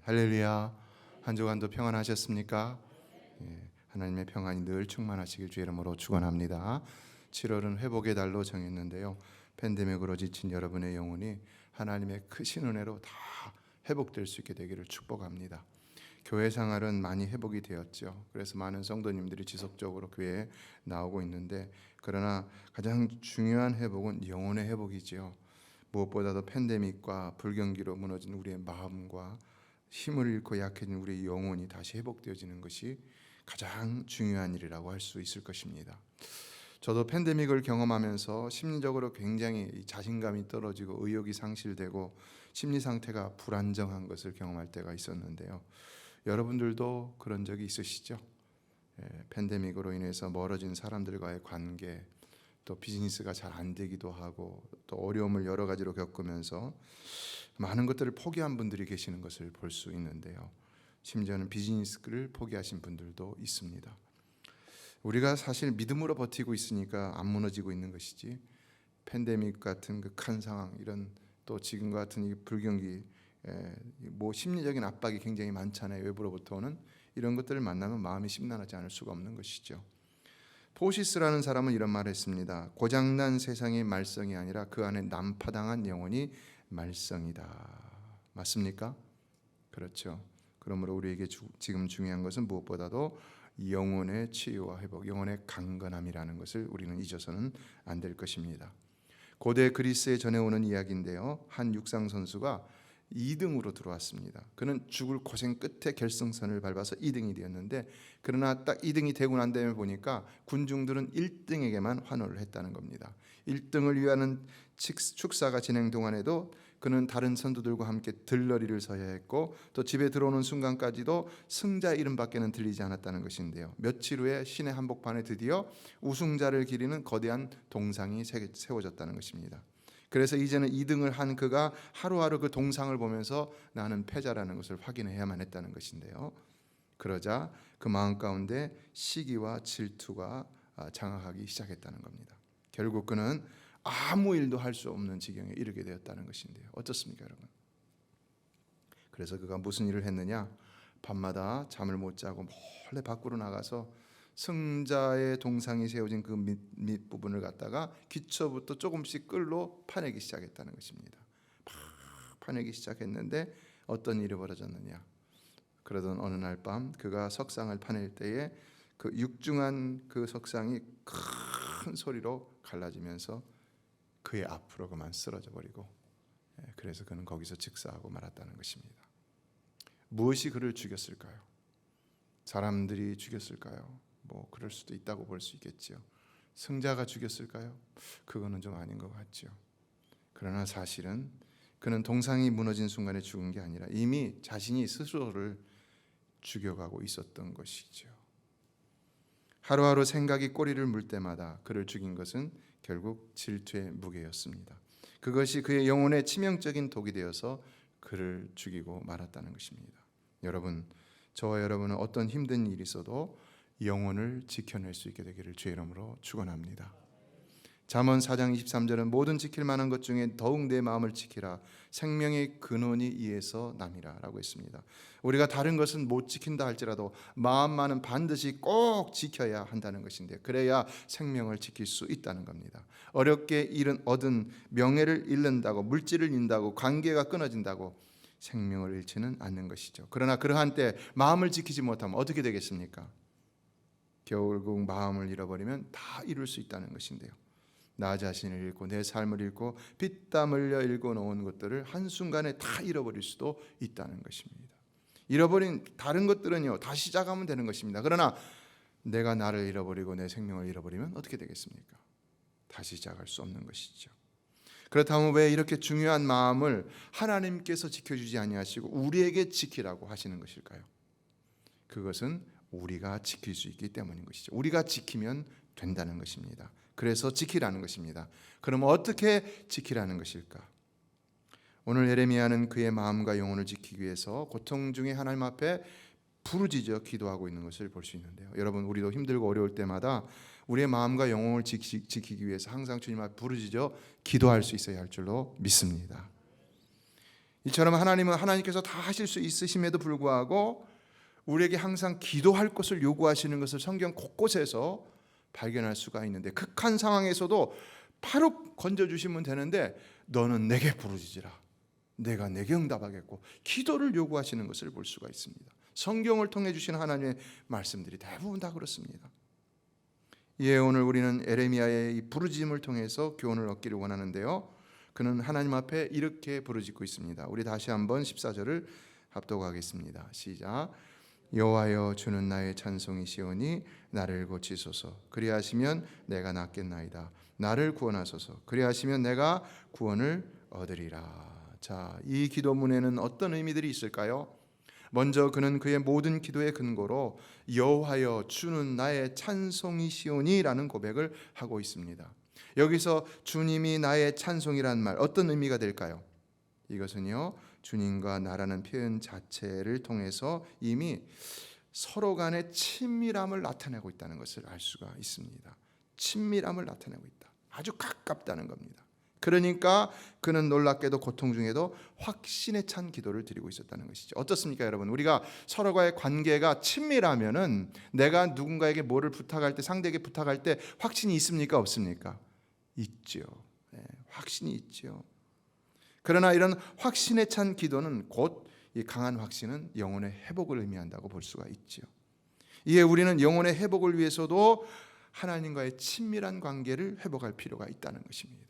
할렐루야. 한 주간도 평안하셨습니까? 예, 하나님의 평안이 늘 충만하시길 주의 이름으로 축원합니다. 7월은 회복의 달로 정했는데요. 팬데믹으로 지친 여러분의 영혼이 하나님의 크신 은혜로 다 회복될 수 있게 되기를 축복합니다. 교회 생활은 많이 회복이 되었죠. 그래서 많은 성도님들이 지속적으로 교회에 나오고 있는데, 그러나 가장 중요한 회복은 영혼의 회복이지요. 무엇보다도 팬데믹과 불경기로 무너진 우리의 마음과 힘을 잃고 약해진 우리의 영혼이 다시 회복되어지는 것이 가장 중요한 일이라고 할 수 있을 것입니다. 저도 팬데믹을 경험하면서 심리적으로 굉장히 자신감이 떨어지고 의욕이 상실되고 심리 상태가 불안정한 것을 경험할 때가 있었는데요. 여러분들도 그런 적이 있으시죠? 팬데믹으로 인해서 멀어진 사람들과의 관계, 또 비즈니스가 잘 안 되기도 하고 또 어려움을 여러 가지로 겪으면서 많은 것들을 포기한 분들이 계시는 것을 볼 수 있는데요. 심지어는 비즈니스를 포기하신 분들도 있습니다. 우리가 사실 믿음으로 버티고 있으니까 안 무너지고 있는 것이지, 팬데믹 같은 극한 상황, 이런 또 지금 같은 이 불경기, 심리적인 압박이 굉장히 많잖아요. 외부로부터 오는 이런 것들을 만나면 마음이 심란하지 않을 수가 없는 것이죠. 포시스라는 사람은 이런 말을 했습니다. 고장난 세상의 말썽이 아니라 그 안에 난파당한 영혼이 말썽이다. 맞습니까? 그렇죠. 그러므로 우리에게 지금 중요한 것은 무엇보다도 영혼의 치유와 회복, 영혼의 강건함이라는 것을 우리는 잊어서는 안 될 것입니다. 고대 그리스에 전해오는 이야기인데요. 한 육상 선수가 2등으로 들어왔습니다. 그는 죽을 고생 끝에 결승선을 밟아서 2등이 되었는데, 그러나 딱 2등이 되고 난 다음에 보니까 군중들은 1등에게만 환호를 했다는 겁니다. 1등을 위하는 축사가 진행 동안에도 그는 다른 선수들과 함께 들러리를 서야 했고, 또 집에 들어오는 순간까지도 승자 이름밖에는 들리지 않았다는 것인데요. 며칠 후에 시내 한복판에 드디어 우승자를 기리는 거대한 동상이 세워졌다는 것입니다. 그래서 이제는 2등을 한 그가 하루하루 그 동상을 보면서 나는 패자라는 것을 확인해야만 했다는 것인데요. 그러자 그 마음 가운데 시기와 질투가 장악하기 시작했다는 겁니다. 결국 그는 아무 일도 할 수 없는 지경에 이르게 되었다는 것인데요. 어떻습니까, 여러분? 그래서 그가 무슨 일을 했느냐? 밤마다 잠을 못 자고 몰래 밖으로 나가서 승자의 동상이 세워진 그 밑부분을 갖다가 기초부터 조금씩 끌로 파내기 시작했다는 것입니다. 파내기 시작했는데 어떤 일이 벌어졌느냐? 그러던 어느 날 밤 그가 석상을 파낼 때에 그 육중한 그 석상이 큰 소리로 갈라지면서 그의 앞으로 그만 쓰러져 버리고, 그래서 그는 거기서 즉사하고 말았다는 것입니다. 무엇이 그를 죽였을까요? 사람들이 죽였을까요? 그럴 수도 있다고 볼 수 있겠죠. 승자가 죽였을까요? 그거는 좀 아닌 것 같죠. 그러나 사실은 그는 동상이 무너진 순간에 죽은 게 아니라 이미 자신이 스스로를 죽여가고 있었던 것이죠. 하루하루 생각이 꼬리를 물 때마다 그를 죽인 것은 결국 질투의 무게였습니다. 그것이 그의 영혼에 치명적인 독이 되어서 그를 죽이고 말았다는 것입니다. 여러분, 저와 여러분은 어떤 힘든 일이 있어도 영혼을 지켜낼 수 있게 되기를 주의 이름으로 축원합니다. 잠언 4장 23절은 모든 지킬 만한 것 중에 더욱 내 마음을 지키라. 생명의 근원이 이에서 남이라 라고 했습니다. 우리가 다른 것은 못 지킨다 할지라도 마음만은 반드시 꼭 지켜야 한다는 것인데, 그래야 생명을 지킬 수 있다는 겁니다. 어렵게 얻은 명예를 잃는다고, 물질을 잃는다고, 관계가 끊어진다고 생명을 잃지는 않는 것이죠. 그러나 그러한 때 마음을 지키지 못하면 어떻게 되겠습니까? 결국 마음을 잃어버리면 다 잃을 수 있다는 것인데요. 나 자신을 잃고 내 삶을 잃고 피땀 흘려 읽어놓은 것들을 한순간에 다 잃어버릴 수도 있다는 것입니다. 잃어버린 다른 것들은요, 다시 시작하면 되는 것입니다. 그러나 내가 나를 잃어버리고 내 생명을 잃어버리면 어떻게 되겠습니까? 다시 시작할 수 없는 것이죠. 그렇다면 왜 이렇게 중요한 마음을 하나님께서 지켜주지 아니하시고 우리에게 지키라고 하시는 것일까요? 그것은 우리가 지킬 수 있기 때문인 것이죠. 우리가 지키면 된다는 것입니다. 그래서 지키라는 것입니다. 그럼 어떻게 지키라는 것일까? 오늘 예레미야는 그의 마음과 영혼을 지키기 위해서 고통 중에 하나님 앞에 부르짖어 기도하고 있는 것을 볼 수 있는데요. 여러분, 우리도 힘들고 어려울 때마다 우리의 마음과 영혼을 지키기 위해서 항상 주님 앞에 부르짖어 기도할 수 있어야 할 줄로 믿습니다. 이처럼 하나님은 하나님께서 다 하실 수 있으심에도 불구하고 우리에게 항상 기도할 것을 요구하시는 것을 성경 곳곳에서 발견할 수가 있는데, 극한 상황에서도 바로 건져주시면 되는데 너는 내게 부르짖으라, 내가 내게 응답하겠고, 기도를 요구하시는 것을 볼 수가 있습니다. 성경을 통해 주시는 하나님의 말씀들이 대부분 다 그렇습니다. 예, 오늘 우리는 에레미야의 이 부르짖음을 통해서 교훈을 얻기를 원하는데요, 그는 하나님 앞에 이렇게 부르짖고 있습니다. 우리 다시 한번 14절을 합독하겠습니다. 시작. 여호와여, 주는 나의 찬송이시오니 나를 고치소서. 그리하시면 내가 낫겠나이다. 나를 구원하소서. 그리하시면 내가 구원을 얻으리라. 자, 이 기도문에는 어떤 의미들이 있을까요? 먼저 그는 그의 모든 기도의 근거로 여호와여, 주는 나의 찬송이시오니라는 고백을 하고 있습니다. 여기서 주님이 나의 찬송이란 말, 어떤 의미가 될까요? 이것은요, 주님과 나라는 표현 자체를 통해서 이미 서로 간의 친밀함을 나타내고 있다는 것을 알 수가 있습니다. 친밀함을 나타내고 있다. 아주 가깝다는 겁니다. 그러니까 그는 놀랍게도 고통 중에도 확신에 찬 기도를 드리고 있었다는 것이죠. 어떻습니까, 여러분? 우리가 서로와의 관계가 친밀하면은 내가 누군가에게 뭐를 부탁할 때, 상대에게 부탁할 때 확신이 있습니까, 없습니까? 있죠. 네, 확신이 있죠. 그러나 이런 확신에 찬 기도는 곧 이 강한 확신은 영혼의 회복을 의미한다고 볼 수가 있죠. 이에 우리는 영혼의 회복을 위해서도 하나님과의 친밀한 관계를 회복할 필요가 있다는 것입니다.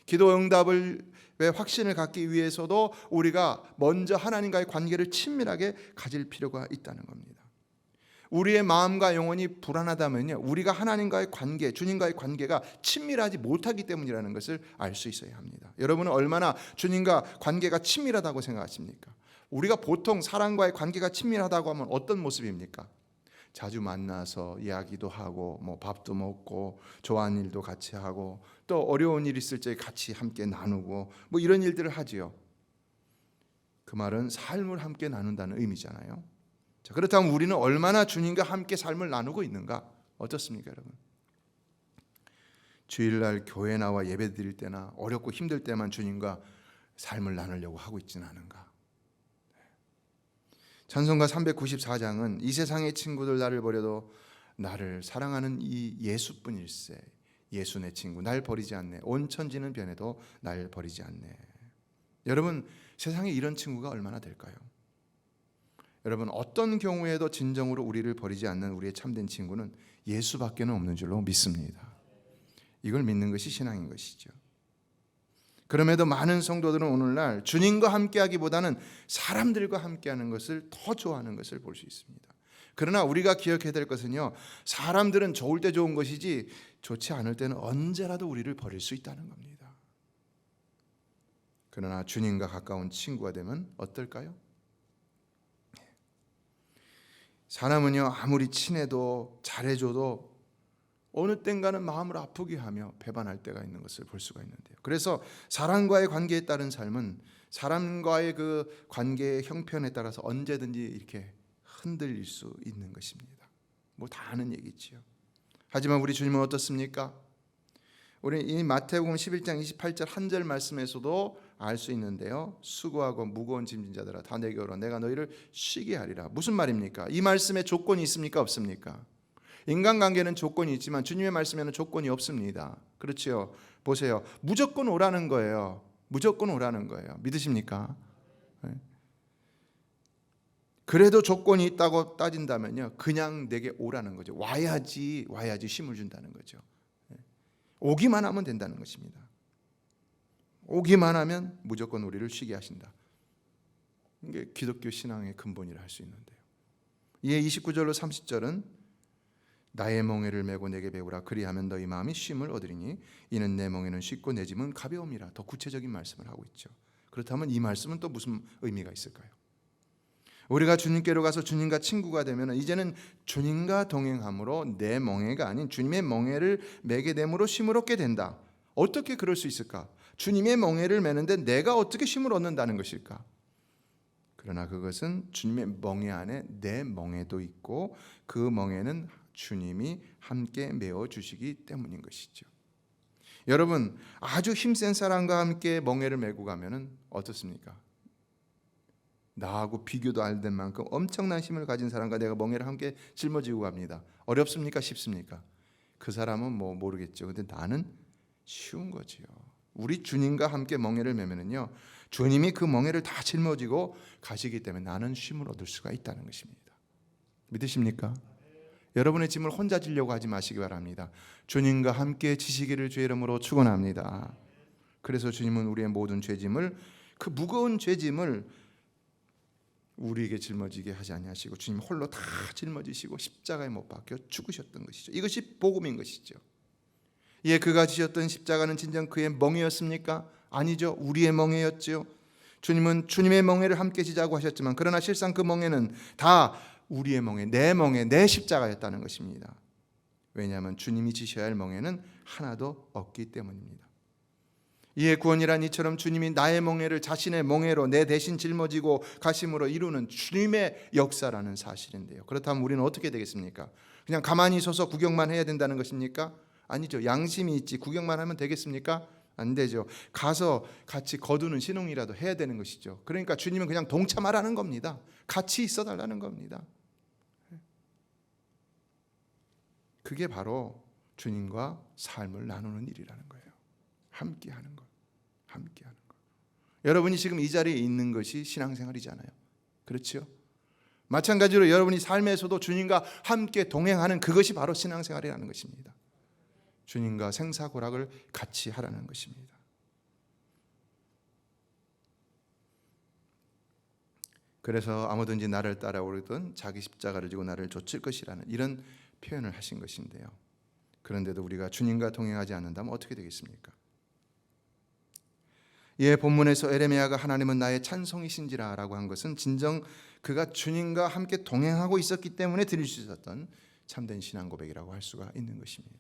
기도 응답을 왜 확신을 갖기 위해서도 우리가 먼저 하나님과의 관계를 친밀하게 가질 필요가 있다는 겁니다. 우리의 마음과 영혼이 불안하다면요, 우리가 하나님과의 관계, 주님과의 관계가 친밀하지 못하기 때문이라는 것을 알 수 있어야 합니다. 여러분은 얼마나 주님과 관계가 친밀하다고 생각하십니까? 우리가 보통 사람과의 관계가 친밀하다고 하면 어떤 모습입니까? 자주 만나서 이야기도 하고, 밥도 먹고, 좋아하는 일도 같이 하고, 또 어려운 일 있을 때 같이 함께 나누고, 이런 일들을 하지요. 그 말은 삶을 함께 나눈다는 의미잖아요. 자, 그렇다면 우리는 얼마나 주님과 함께 삶을 나누고 있는가? 어떻습니까, 여러분? 주일날 교회 나와 예배 드릴 때나 어렵고 힘들 때만 주님과 삶을 나누려고 하고 있지는 않은가? 찬송가 394장은 이 세상의 친구들 나를 버려도 나를 사랑하는 이 예수뿐일세. 예수 내 친구, 날 버리지 않네. 온 천지는 변해도 날 버리지 않네. 여러분, 세상에 이런 친구가 얼마나 될까요? 여러분, 어떤 경우에도 진정으로 우리를 버리지 않는 우리의 참된 친구는 예수밖에는 없는 줄로 믿습니다. 이걸 믿는 것이 신앙인 것이죠. 그럼에도 많은 성도들은 오늘날 주님과 함께하기보다는 사람들과 함께하는 것을 더 좋아하는 것을 볼 수 있습니다. 그러나 우리가 기억해야 될 것은요, 사람들은 좋을 때 좋은 것이지 좋지 않을 때는 언제라도 우리를 버릴 수 있다는 겁니다. 그러나 주님과 가까운 친구가 되면 어떨까요? 사람은요, 아무리 친해도 잘해줘도 어느 땐가는 마음을 아프게 하며 배반할 때가 있는 것을 볼 수가 있는데요. 그래서 사람과의 관계에 따른 삶은 사람과의 그 관계의 형편에 따라서 언제든지 이렇게 흔들릴 수 있는 것입니다. 다 아는 얘기지요. 하지만 우리 주님은 어떻습니까? 우리 이 마태복음 11장 28절 한 절 말씀에서도 알 수 있는데요, 수고하고 무거운 짐진 자들아 다 내게 오라, 내가 너희를 쉬게 하리라. 무슨 말입니까? 이 말씀에 조건이 있습니까, 없습니까? 인간관계는 조건이 있지만 주님의 말씀에는 조건이 없습니다. 그렇지요? 보세요, 무조건 오라는 거예요. 무조건 오라는 거예요. 믿으십니까? 네. 그래도 조건이 있다고 따진다면요, 그냥 내게 오라는 거죠. 와야지 쉼을 준다는 거죠. 오기만 하면 된다는 것입니다. 오기만 하면 무조건 우리를 쉬게 하신다. 이게 기독교 신앙의 근본이라 할 수 있는데요. 이에 29절로 30절은 나의 멍에를 메고 내게 배우라, 그리하면 너희 마음이 쉼을 얻으리니 이는 내 멍에는 쉽고 내 짐은 가벼움이라. 더 구체적인 말씀을 하고 있죠. 그렇다면 이 말씀은 또 무슨 의미가 있을까요? 우리가 주님께로 가서 주님과 친구가 되면 이제는 주님과 동행함으로 내 멍에가 아닌 주님의 멍에를 메게 됨으로 쉼을 얻게 된다. 어떻게 그럴 수 있을까? 주님의 멍에를 메는데 내가 어떻게 쉼을 얻는다는 것일까? 그러나 그것은 주님의 멍에 안에 내 멍에도 있고 그 멍에는 주님이 함께 메어주시기 때문인 것이죠. 여러분, 아주 힘센 사람과 함께 멍에를 메고 가면 어떻습니까? 나하고 비교도 안 될 만큼 엄청난 힘을 가진 사람과 내가 멍에를 함께 짊어지고 갑니다. 어렵습니까? 쉽습니까? 그 사람은 뭐 모르겠죠. 근데 나는 쉬운 거지요. 우리 주님과 함께 멍에를 메면은요, 주님이 그 멍에를 다 짊어지고 가시기 때문에 나는 쉼을 얻을 수가 있다는 것입니다. 믿으십니까? 여러분의 짐을 혼자 지려고 하지 마시기 바랍니다. 주님과 함께 지시기를 주의 이름으로 축원합니다. 그래서 주님은 우리의 모든 죄짐을, 그 무거운 죄짐을 우리에게 짊어지게 하지 아니하시고 주님 홀로 다 짊어지시고 십자가에 못 박혀 죽으셨던 것이죠. 이것이 복음인 것이죠. 예, 그가 지셨던 십자가는 진정 그의 멍에였습니까? 아니죠. 우리의 멍에였지요. 주님은 주님의 멍에를 함께 지자고 하셨지만 그러나 실상 그 멍에는 다 우리의 멍에, 내 십자가였다는 것입니다. 왜냐하면 주님이 지셔야 할 멍에는 하나도 없기 때문입니다. 이에 구원이란 이처럼 주님이 나의 멍에를 자신의 멍에로 내 대신 짊어지고 가심으로 이루는 주님의 역사라는 사실인데요. 그렇다면 우리는 어떻게 되겠습니까? 그냥 가만히 서서 구경만 해야 된다는 것입니까? 아니죠. 양심이 있지 구경만 하면 되겠습니까? 안 되죠. 가서 같이 거두는 신용이라도 해야 되는 것이죠. 그러니까 주님은 그냥 동참하라는 겁니다. 같이 있어 달라는 겁니다. 그게 바로 주님과 삶을 나누는 일이라는 거예요. 함께하는 것. 함께하는 것. 여러분이 지금 이 자리에 있는 것이 신앙생활이잖아요. 그렇죠? 마찬가지로 여러분이 삶에서도 주님과 함께 동행하는 그것이 바로 신앙생활이라는 것입니다. 주님과 생사고락을 같이 하라는 것입니다. 그래서 아무든지 나를 따라오르든 자기 십자가를 지고 나를 좇을 것이라는 이런 표현을 하신 것인데요. 그런데도 우리가 주님과 동행하지 않는다면 어떻게 되겠습니까? 예, 본문에서 에레미야가 하나님은 나의 찬송이신지라 라고 한 것은 진정 그가 주님과 함께 동행하고 있었기 때문에 드릴 수 있었던 참된 신앙 고백이라고 할 수가 있는 것입니다.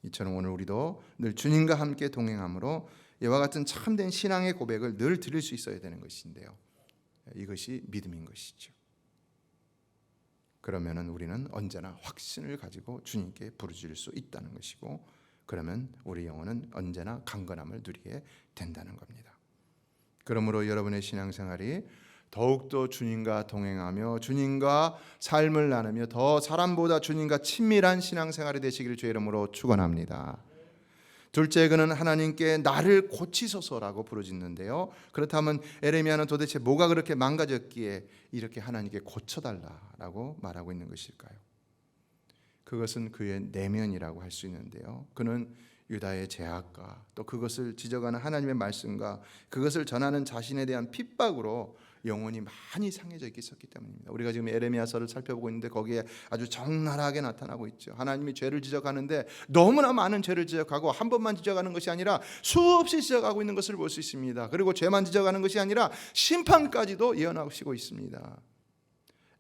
이처럼 오늘 우리도 늘 주님과 함께 동행함으로 이와 같은 참된 신앙의 고백을 늘 드릴 수 있어야 되는 것인데요. 이것이 믿음인 것이죠. 그러면은 우리는 언제나 확신을 가지고 주님께 부르짖을 수 있다는 것이고, 그러면 우리 영혼은 언제나 강건함을 누리게 된다는 겁니다. 그러므로 여러분의 신앙생활이 더욱더 주님과 동행하며 주님과 삶을 나누며 더 사람보다 주님과 친밀한 신앙생활이 되시기를 주의 이름으로 축원합니다. 둘째, 그는 하나님께 나를 고치소서라고 부르짖는데요. 그렇다면 에레미야는 도대체 뭐가 그렇게 망가졌기에 이렇게 하나님께 고쳐달라라고 말하고 있는 것일까요? 그것은 그의 내면이라고 할 수 있는데요. 그는 유다의 죄악과 또 그것을 지적하는 하나님의 말씀과 그것을 전하는 자신에 대한 핍박으로 영혼이 많이 상해져 있었기 때문입니다. 우리가 지금 에레미야서를 살펴보고 있는데 거기에 아주 적나라하게 나타나고 있죠. 하나님이 죄를 지적하는데 너무나 많은 죄를 지적하고 한 번만 지적하는 것이 아니라 수없이 지적하고 있는 것을 볼 수 있습니다. 그리고 죄만 지적하는 것이 아니라 심판까지도 예언하시고 있습니다.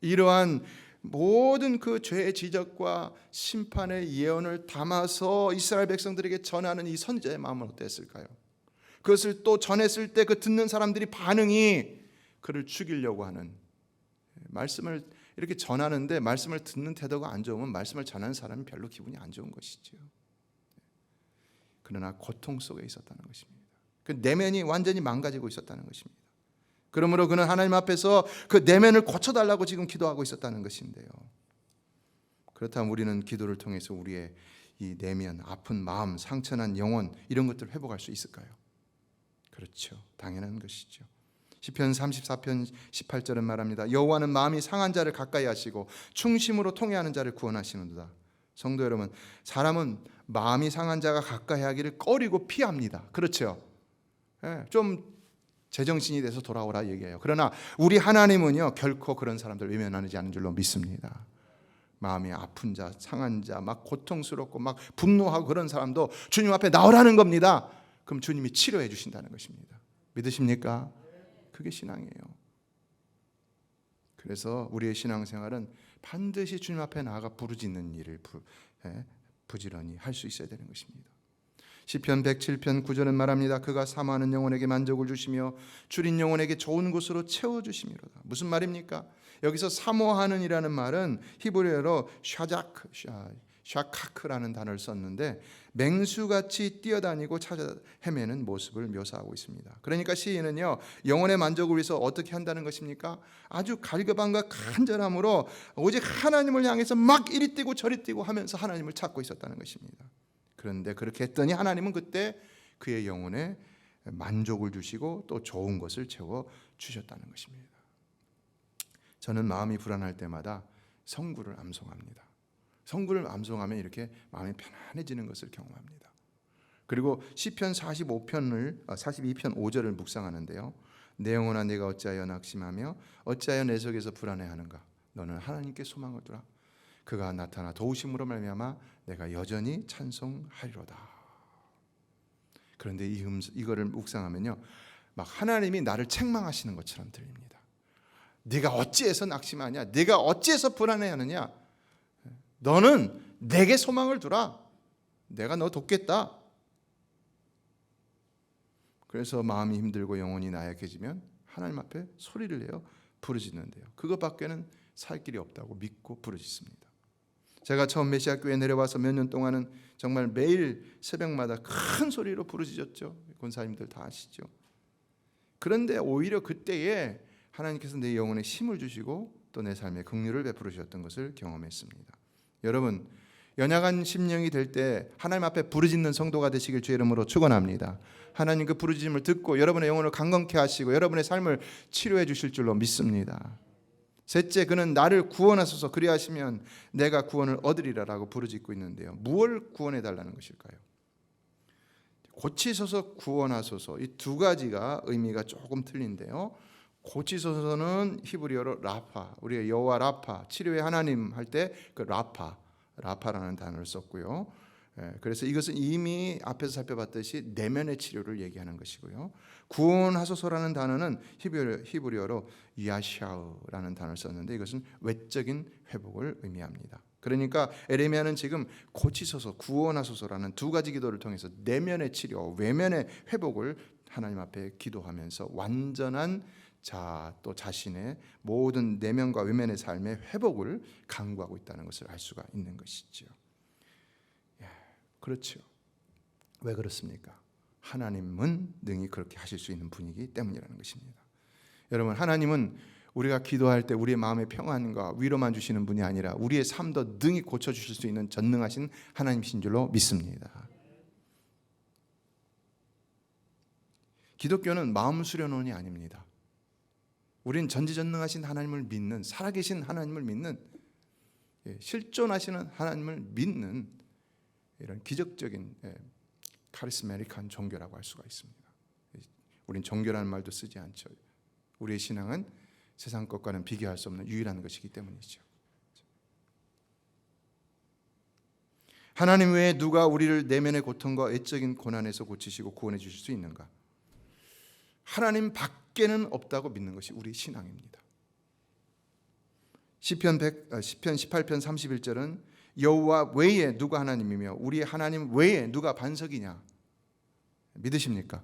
이러한 모든 그 죄의 지적과 심판의 예언을 담아서 이스라엘 백성들에게 전하는 이 선지자의 마음은 어땠을까요? 그것을 또 전했을 때 그 듣는 사람들이 반응이 그를 죽이려고 하는, 말씀을 이렇게 전하는데 말씀을 듣는 태도가 안 좋으면 말씀을 전하는 사람이 별로 기분이 안 좋은 것이죠. 그러나 고통 속에 있었다는 것입니다. 그 내면이 완전히 망가지고 있었다는 것입니다. 그러므로 그는 하나님 앞에서 그 내면을 고쳐달라고 지금 기도하고 있었다는 것인데요. 그렇다면 우리는 기도를 통해서 우리의 이 내면, 아픈 마음, 상처난 영혼 이런 것들을 회복할 수 있을까요? 그렇죠. 당연한 것이죠. 시편 34편 18절은 말합니다. 여호와는 마음이 상한 자를 가까이 하시고 충심으로 통회하는 자를 구원하시는도다. 성도 여러분, 사람은 마음이 상한 자가 가까이 하기를 꺼리고 피합니다. 그렇죠. 좀 제정신이 돼서 돌아오라 얘기해요. 그러나 우리 하나님은요 결코 그런 사람들 외면하지 않는 줄로 믿습니다. 마음이 아픈 자, 상한 자, 막 고통스럽고 막 분노하고 그런 사람도 주님 앞에 나오라는 겁니다. 그럼 주님이 치료해 주신다는 것입니다. 믿으십니까? 그게 신앙이에요. 그래서 우리의 신앙생활은 반드시 주님 앞에 나아가 부르짖는 일을 부지런히 할 수 있어야 되는 것입니다. 시편 107편 9절은 말합니다. 그가 사모하는 영혼에게 만족을 주시며 줄인 영혼에게 좋은 곳으로 채워주심이로다. 무슨 말입니까? 여기서 사모하는 이라는 말은 히브리어로 샤카크라는 단어를 썼는데 맹수같이 뛰어다니고 찾아 헤매는 모습을 묘사하고 있습니다. 그러니까 시인은요, 영혼의 만족을 위해서 어떻게 한다는 것입니까? 아주 갈급함과 간절함으로 오직 하나님을 향해서 막 이리 뛰고 저리 뛰고 하면서 하나님을 찾고 있었다는 것입니다. 그런데 그렇게 했더니 하나님은 그때 그의 영혼에 만족을 주시고 또 좋은 것을 채워 주셨다는 것입니다. 저는 마음이 불안할 때마다 성구를 암송합니다. 성구를 암송하면 이렇게 마음이 편안해지는 것을 경험합니다. 그리고 시편 42편 5절을 묵상하는데요. 내 영혼아 내가 어찌하여 낙심하며 어찌하여 내 속에서 불안해하는가. 너는 하나님께 소망을 두라. 그가 나타나 도우심으로 말미암아 내가 여전히 찬송하리로다. 그런데 이거를 묵상하면요, 막 하나님이 나를 책망하시는 것처럼 들립니다. 네가 어찌해서 낙심하냐? 네가 어찌해서 불안해하느냐? 너는 내게 소망을 두라. 내가 너 돕겠다. 그래서 마음이 힘들고 영혼이 나약해지면 하나님 앞에 소리를 내어 부르짖는데요. 그것밖에는 살 길이 없다고 믿고 부르짖습니다. 제가 처음 메시아 교회에 내려와서 몇 년 동안은 정말 매일 새벽마다 큰 소리로 부르짖었죠. 권사님들 다 아시죠. 그런데 오히려 그때에 하나님께서 내 영혼에 힘을 주시고 또 내 삶에 긍휼을 베풀으셨던 것을 경험했습니다. 여러분, 연약한 심령이 될 때 하나님 앞에 부르짖는 성도가 되시길 주의 이름으로 축원합니다. 하나님 그 부르짖음을 듣고 여러분의 영혼을 강건케 하시고 여러분의 삶을 치료해 주실 줄로 믿습니다. 셋째, 그는 나를 구원하소서 그리하시면 내가 구원을 얻으리라라고 부르짖고 있는데요. 무엇을 구원해 달라는 것일까요? 고치소서, 구원하소서, 이 두 가지가 의미가 조금 틀린데요. 고치소서는 히브리어로 라파, 우리가 여호와 라파, 치료의 하나님 할 때 그 라파라는 단어를 썼고요. 그래서 이것은 이미 앞에서 살펴봤듯이 내면의 치료를 얘기하는 것이고요. 구원하소서라는 단어는 히브리어로 야샤우라는 단어를 썼는데 이것은 외적인 회복을 의미합니다. 그러니까 에레미야는 지금 고치소서, 구원하소서라는 두 가지 기도를 통해서 내면의 치료, 외면의 회복을 하나님 앞에 기도하면서 완전한 또 자신의 모든 내면과 외면의 삶의 회복을 강구하고 있다는 것을 알 수가 있는 것이죠. 그렇죠. 왜 그렇습니까? 하나님은 능히 그렇게 하실 수 있는 분이기 때문이라는 것입니다. 여러분, 하나님은 우리가 기도할 때 우리의 마음의 평안과 위로만 주시는 분이 아니라 우리의 삶도 능히 고쳐주실 수 있는 전능하신 하나님이신 줄로 믿습니다. 기독교는 마음 수련원이 아닙니다. 우린 전지전능하신 하나님을 믿는, 살아계신 하나님을 믿는, 실존하시는 하나님을 믿는 이런 기적적인 카리스마틱한 종교라고 할 수가 있습니다. 우린 종교라는 말도 쓰지 않죠. 우리의 신앙은 세상 것과는 비교할 수 없는 유일한 것이기 때문이죠. 하나님 외에 누가 우리를 내면의 고통과 외적인 고난에서 고치시고 구원해 주실 수 있는가? 하나님 밖에는 없다고 믿는 것이 우리 신앙입니다. 시편 18편 31절은 여호와 외에 누가 하나님이며 우리 하나님 외에 누가 반석이냐? 믿으십니까?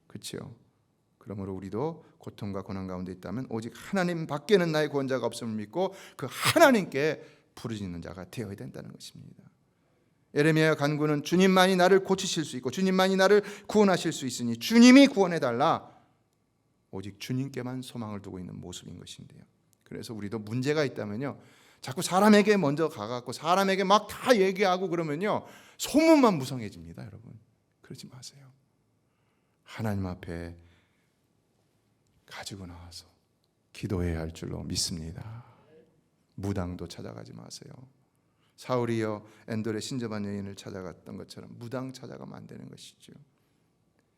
그렇죠. 그러므로 우리도 고통과 고난 가운데 있다면 오직 하나님 밖에는 나의 구원자가 없음을 믿고 그 하나님께 부르짖는 자가 되어야 된다는 것입니다. 예레미야 간구는 주님만이 나를 고치실 수 있고 주님만이 나를 구원하실 수 있으니 주님이 구원해달라, 오직 주님께만 소망을 두고 있는 모습인 것인데요. 그래서 우리도 문제가 있다면요, 자꾸 사람에게 먼저 가갖고 사람에게 막 다 얘기하고 그러면요 소문만 무성해집니다. 여러분, 그러지 마세요. 하나님 앞에 가지고 나와서 기도해야 할 줄로 믿습니다. 무당도 찾아가지 마세요. 사울이여 엔돌의 신접한 여인을 찾아갔던 것처럼 무당 찾아가면 안 되는 것이죠.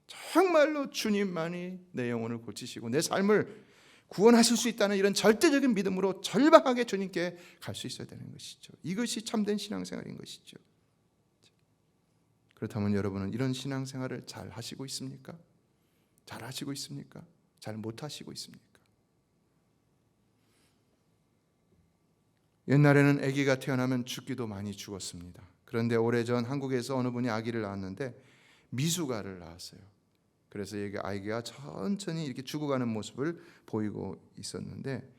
정말로 주님만이 내 영혼을 고치시고 내 삶을 구원하실 수 있다는 이런 절대적인 믿음으로 절박하게 주님께 갈 수 있어야 되는 것이죠. 이것이 참된 신앙생활인 것이죠. 그렇다면 여러분은 이런 신앙생활을 잘 하시고 있습니까? 잘 하시고 있습니까? 잘 못하시고 있습니까? 옛날에는 아기가 태어나면 죽기도 많이 죽었습니다. 그런데 오래전 한국에서 어느 분이 아기를 낳았는데 미숙아를 낳았어요. 그래서 아기가 천천히 이렇게 죽어가는 모습을 보이고 있었는데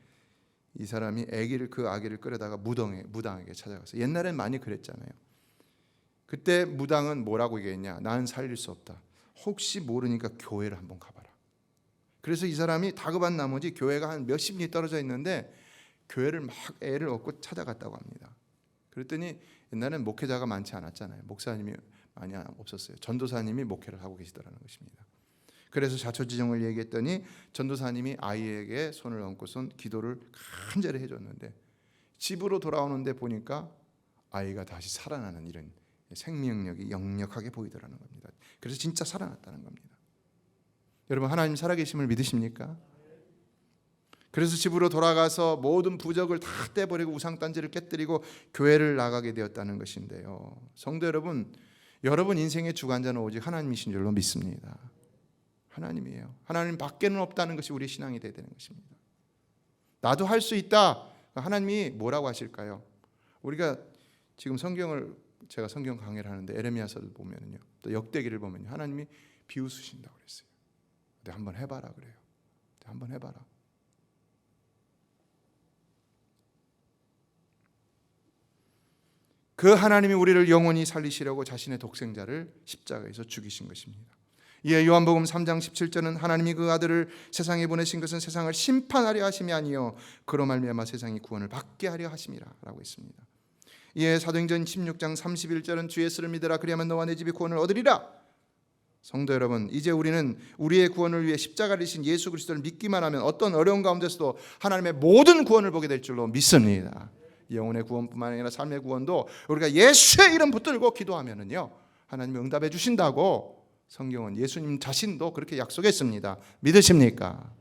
이 사람이 그 아기를 끌어다가 무당에게 찾아가서, 옛날엔 많이 그랬잖아요. 그때 무당은 뭐라고 얘기했냐? 나는 살릴 수 없다. 혹시 모르니까 교회를 한번 가봐라. 그래서 이 사람이 다급한 나머지 교회가 한 몇십 리 떨어져 있는데 교회를 막 애를 얻고 찾아갔다고 합니다. 그랬더니 옛날엔 목회자가 많지 않았잖아요. 목사님이 많이 없었어요. 전도사님이 목회를 하고 계시더라는 것입니다. 그래서 자초지종을 얘기했더니 전도사님이 아이에게 손을 얹고선 기도를 간절히 해줬는데 집으로 돌아오는데 보니까 아이가 다시 살아나는 이런 생명력이 역력하게 보이더라는 겁니다. 그래서 진짜 살아났다는 겁니다. 여러분, 하나님 살아계심을 믿으십니까? 그래서 집으로 돌아가서 모든 부적을 다 떼버리고 우상단지를 깨뜨리고 교회를 나가게 되었다는 것인데요. 성도 여러분, 여러분 인생의 주관자는 오직 하나님이신 줄로 믿습니다. 하나님이에요. 하나님 밖에는 없다는 것이 우리의 신앙이 되어야 되는 것입니다. 나도 할 수 있다. 하나님이 뭐라고 하실까요? 우리가 지금 제가 성경 강의를 하는데 에레미야서를 보면요, 또 역대기를 보면요, 하나님이 비웃으신다고 그랬어요. 근데 한번 해봐라 그래요. 한번 해봐라. 그 하나님이 우리를 영원히 살리시려고 자신의 독생자를 십자가에서 죽이신 것입니다. 이에 요한복음 3장 17절은 하나님이 그 아들을 세상에 보내신 것은 세상을 심판하려 하심이 아니요 그로 말미암아 세상이 구원을 받게 하려 하심이라 라고 했습니다. 이에 사도행전 16장 31절은 주 예수를 믿으라 그리하면 너와 내 집이 구원을 얻으리라. 성도 여러분, 이제 우리는 우리의 구원을 위해 십자가를 지신 예수 그리스도를 믿기만 하면 어떤 어려운 가운데서도 하나님의 모든 구원을 보게 될 줄로 믿습니다. 영혼의 구원뿐만 아니라 삶의 구원도 우리가 예수의 이름 붙들고 기도하면은요, 하나님이 응답해 주신다고 성경은 예수님 자신도 그렇게 약속했습니다. 믿으십니까?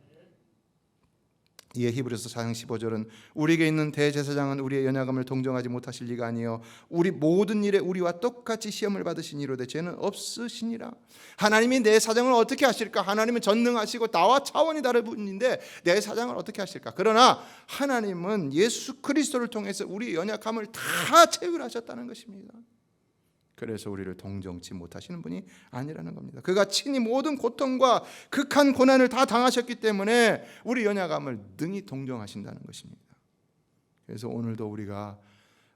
이에 히브리서 4장 15절은 우리에게 있는 대제사장은 우리의 연약함을 동정하지 못하실 리가 아니요 우리 모든 일에 우리와 똑같이 시험을 받으신 이로되 죄는 없으시니라. 하나님이 내 사정을 어떻게 하실까? 하나님은 전능하시고 나와 차원이 다른 분인데 내 사정을 어떻게 하실까? 그러나 하나님은 예수 그리스도를 통해서 우리의 연약함을 다 체휼하셨다는 것입니다. 그래서 우리를 동정치 못하시는 분이 아니라는 겁니다. 그가 친히 모든 고통과 극한 고난을 다 당하셨기 때문에 우리 연약함을 능히 동정하신다는 것입니다. 그래서 오늘도 우리가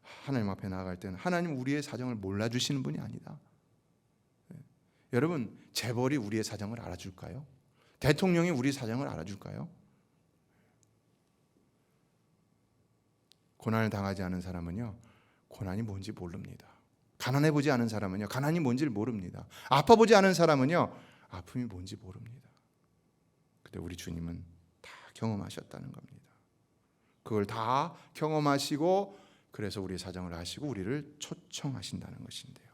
하나님 앞에 나아갈 때는 하나님 우리의 사정을 몰라주시는 분이 아니다. 여러분, 재벌이 우리의 사정을 알아줄까요? 대통령이 우리 사정을 알아줄까요? 고난을 당하지 않은 사람은요, 고난이 뭔지 모릅니다. 가난해보지 않은 사람은요, 가난이 뭔지를 모릅니다. 아파보지 않은 사람은요, 아픔이 뭔지 모릅니다. 근데 우리 주님은 다 경험하셨다는 겁니다. 그걸 다 경험하시고 그래서 우리의 사정을 아시고 우리를 초청하신다는 것인데요.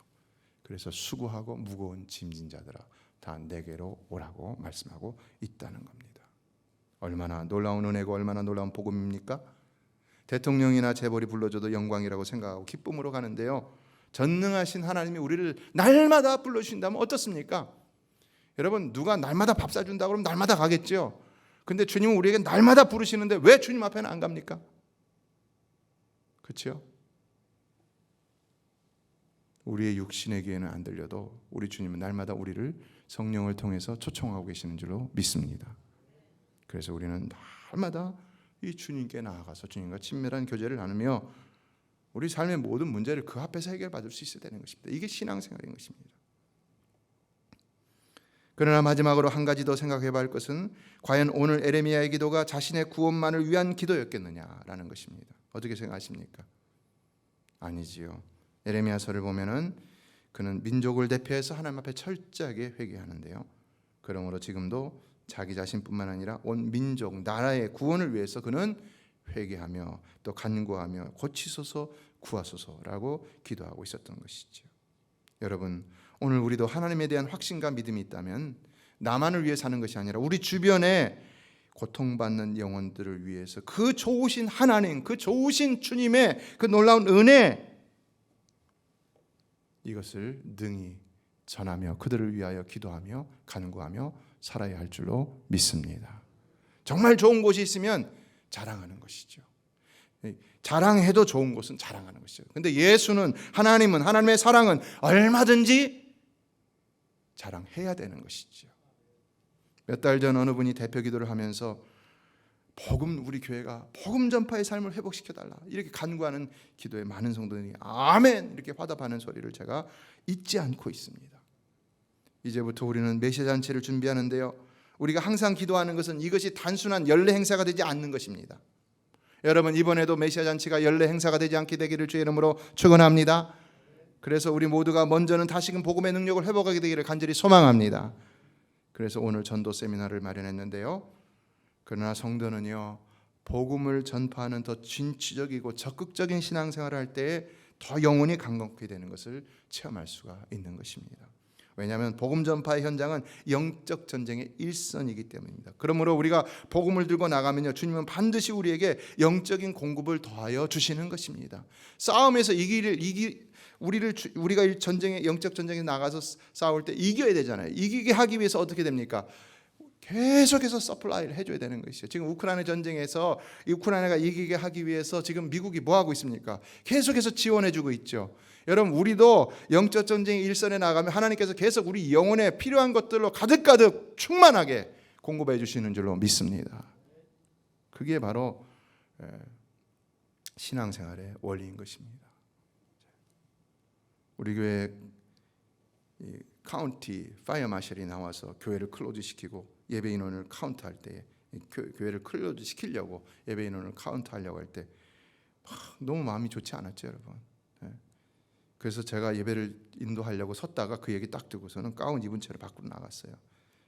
그래서 수고하고 무거운 짐진 자들아 다 내게로 오라고 말씀하고 있다는 겁니다. 얼마나 놀라운 은혜고 얼마나 놀라운 복음입니까? 대통령이나 재벌이 불러줘도 영광이라고 생각하고 기쁨으로 가는데요, 전능하신 하나님이 우리를 날마다 불러주신다면 어떻습니까? 여러분, 누가 날마다 밥 사준다 그러면 날마다 가겠죠. 근데 주님은 우리에게 날마다 부르시는데 왜 주님 앞에는 안 갑니까? 그렇죠? 우리의 육신의 귀에는 안 들려도 우리 주님은 날마다 우리를 성령을 통해서 초청하고 계시는 줄로 믿습니다. 그래서 우리는 날마다 이 주님께 나아가서 주님과 친밀한 교제를 나누며 우리 삶의 모든 문제를 그 앞에서 해결받을 수 있어야 되는 것입니다. 이게 신앙생활인 것입니다. 그러나 마지막으로 한 가지 더 생각해 봐야 할 것은 과연 오늘 에레미야의 기도가 자신의 구원만을 위한 기도였겠느냐라는 것입니다. 어떻게 생각하십니까? 아니지요. 에레미야서를 보면은 그는 민족을 대표해서 하나님 앞에 철저하게 회개하는데요. 그러므로 지금도 자기 자신뿐만 아니라 온 민족, 나라의 구원을 위해서 그는 회개하며 또 간구하며 고치소서 구하소서라고 기도하고 있었던 것이죠. 여러분, 오늘 우리도 하나님에 대한 확신과 믿음이 있다면 나만을 위해 사는 것이 아니라 우리 주변에 고통받는 영혼들을 위해서 그 좋으신 하나님, 그 좋으신 주님의 그 놀라운 은혜, 이것을 능히 전하며 그들을 위하여 기도하며 간구하며 살아야 할 줄로 믿습니다. 정말 좋은 곳이 있으면 자랑하는 것이죠. 자랑해도 좋은 곳은 자랑하는 것이죠. 근데 예수는, 하나님은, 하나님의 사랑은 얼마든지 자랑해야 되는 것이죠. 몇 달 전 어느 분이 대표 기도를 하면서 우리 교회가 복음 전파의 삶을 회복시켜달라 이렇게 간구하는 기도에 많은 성도들이 아멘 이렇게 화답하는 소리를 제가 잊지 않고 있습니다. 이제부터 우리는 메시아 잔치를 준비하는데요, 우리가 항상 기도하는 것은 이것이 단순한 연례 행사가 되지 않는 것입니다. 여러분, 이번에도 메시아 잔치가 연례 행사가 되지 않게 되기를 주의 이름으로 축원합니다. 그래서 우리 모두가 먼저는 다시금 복음의 능력을 회복하게 되기를 간절히 소망합니다. 그래서 오늘 전도 세미나를 마련했는데요, 그러나 성도는요, 복음을 전파하는 더 진취적이고 적극적인 신앙생활을 할 때에 더 영혼이 강건하게 되는 것을 체험할 수가 있는 것입니다. 왜냐하면 복음 전파의 현장은 영적 전쟁의 일선이기 때문입니다. 그러므로 우리가 복음을 들고 나가면요, 주님은 반드시 우리에게 영적인 공급을 더하여 주시는 것입니다. 싸움에서 우리가 전쟁에, 영적 전쟁에 나가서 싸울 때 이겨야 되잖아요. 이기게 하기 위해서 어떻게 됩니까? 계속해서 서플라이를 해줘야 되는 것이죠. 지금 우크라이나 전쟁에서 우크라이나가 이기게 하기 위해서 지금 미국이 뭐 하고 있습니까? 계속해서 지원해주고 있죠. 여러분, 우리도 영적 전쟁의 일선에 나가면 하나님께서 계속 우리 영혼에 필요한 것들로 가득가득 충만하게 공급해 주시는 줄로 믿습니다. 그게 바로 신앙생활의 원리인 것입니다. 우리 교회 카운티 파이어 마셜이 나와서 교회를 클로즈 시키고 예배 인원을 카운트할 때, 교회를 클로즈 시키려고 예배 인원을 카운트하려고 할 때 너무 마음이 좋지 않았죠, 여러분. 그래서 제가 예배를 인도하려고 섰다가 그 얘기 딱 듣고서는 가운 입은 채로 밖으로 나갔어요.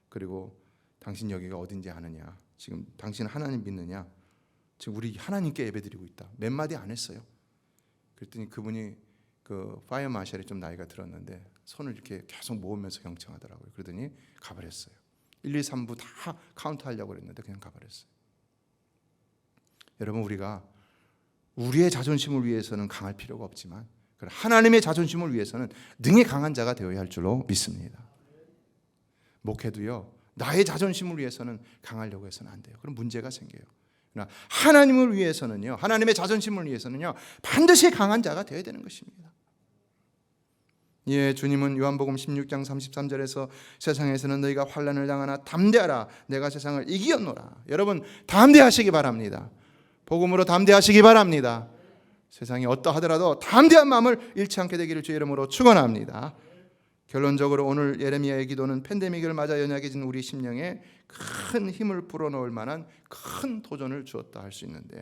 그리고 당신 여기가 어딘지 아느냐, 지금 당신 하나님 믿느냐, 지금 우리 하나님께 예배드리고 있다, 몇 마디 안 했어요. 그랬더니 그분이 그 파이어 마셜이 좀 나이가 들었는데 손을 이렇게 계속 모으면서 경청하더라고요. 그러더니 가버렸어요. 1, 2, 3부 다 카운트하려고 그랬는데 그냥 가버렸어요. 여러분, 우리가 우리의 자존심을 위해서는 강할 필요가 없지만 하나님의 자존심을 위해서는 능히 강한 자가 되어야 할 줄로 믿습니다. 목회도요, 나의 자존심을 위해서는 강하려고 해서는 안 돼요. 그럼 문제가 생겨요. 그러나 하나님을 위해서는요, 하나님의 자존심을 위해서는요, 반드시 강한 자가 되어야 되는 것입니다. 예, 주님은 요한복음 16장 33절에서 세상에서는 너희가 환난을 당하나 담대하라, 내가 세상을 이기었노라. 여러분, 담대하시기 바랍니다. 복음으로 담대하시기 바랍니다. 세상이 어떠하더라도 담대한 마음을 잃지 않게 되기를 주의 이름으로 축원합니다. 결론적으로 오늘 예레미야의 기도는 팬데믹을 맞아 연약해진 우리 심령에 큰 힘을 불어넣을 만한 큰 도전을 주었다 할 수 있는데,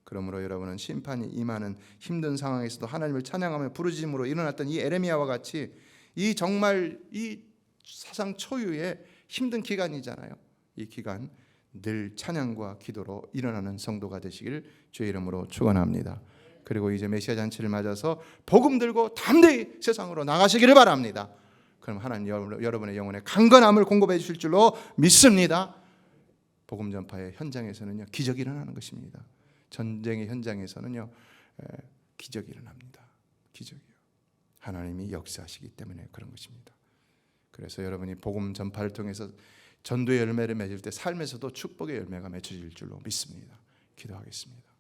그러므로 여러분은 심판이 임하는 힘든 상황에서도 하나님을 찬양하며 부르짖음으로 일어났던 이 예레미야와 같이 이 정말 이 사상 초유의 힘든 기간이잖아요. 이 기간 늘 찬양과 기도로 일어나는 성도가 되시길 주의 이름으로 축원합니다. 그리고 이제 메시아 잔치를 맞아서 복음 들고 담대히 세상으로 나가시기를 바랍니다. 그럼 하나님 여러분의 영혼에 강건함을 공급해 주실 줄로 믿습니다. 복음 전파의 현장에서는요, 기적이 일어나는 것입니다. 전쟁의 현장에서는요, 기적이 일어납니다. 기적이요. 하나님이 역사하시기 때문에 그런 것입니다. 그래서 여러분이 복음 전파를 통해서 전도의 열매를 맺을 때 삶에서도 축복의 열매가 맺혀질 줄로 믿습니다. 기도하겠습니다.